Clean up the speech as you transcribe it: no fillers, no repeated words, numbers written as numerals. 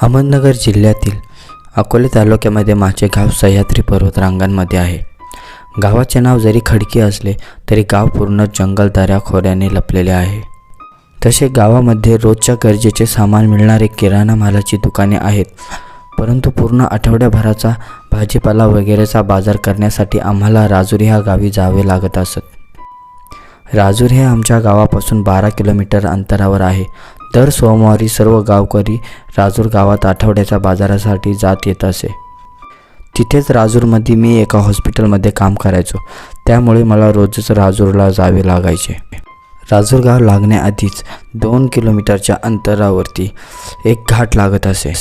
अहमदनगर जिल्ह्यातील अकोले तालुक्यामध्ये माझे गाव सह्याद्री पर्वतरांगांमध्ये आहे। गावाचे नाव जरी खडकी असले तरी गाव पूर्ण जंगल दऱ्याखोऱ्याने लपलेले आहे। तसे गावामध्ये रोजच्या गरजेचे सामान मिळणारे किराणा मालाची दुकाने आहेत, परंतु पूर्ण आठवड्याभराचा भाजीपाला वगैरेचा बाजार करण्यासाठी आम्हाला राजूर ह्या गावी जावे लागत असत। राजूर हे आमच्या गावापासून 12 किलोमीटर अंतरावर आहे। दर सोमवारी सर्व गावकरी राजूर गावात आठवड्याच्या बाजारासाठी जात येत असे। तिथेच राजूरमध्ये मी एका हॉस्पिटलमध्ये काम करायचो, त्यामुळे मला रोजच राजूरला जावे लागायचे। राजूर गाव लागण्याआधीच 2 किलोमीटरच्या अंतरावरती एक घाट लागत असे।